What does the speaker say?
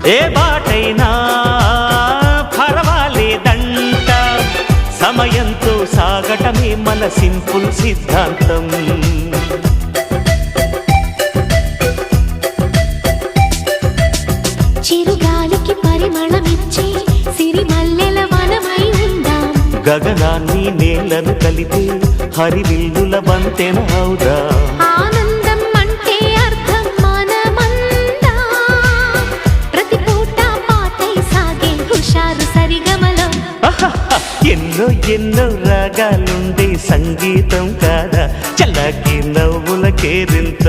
ఏ బాటైనా పర్వాలేదంట, సమయంతో సాగటమే మన సింపుల్ సిద్ధాంతం. చిరుగాలికి పరిమళమిచ్చే సిరిమల్లెల వనమై ఉందాం, గగనాన్ని నేలను కలిపే హరివిల్లుల వంతెన అవుదాం. ఆనందం అంటే అర్థం మనమందా, ప్రతి పూట పాటై సాగే హుషారు సరిగమలో. ఎన్నో ఎన్నో రాగాలుండే సంగీతం కాదా, చల్లకి నవ్వుల కేరింత.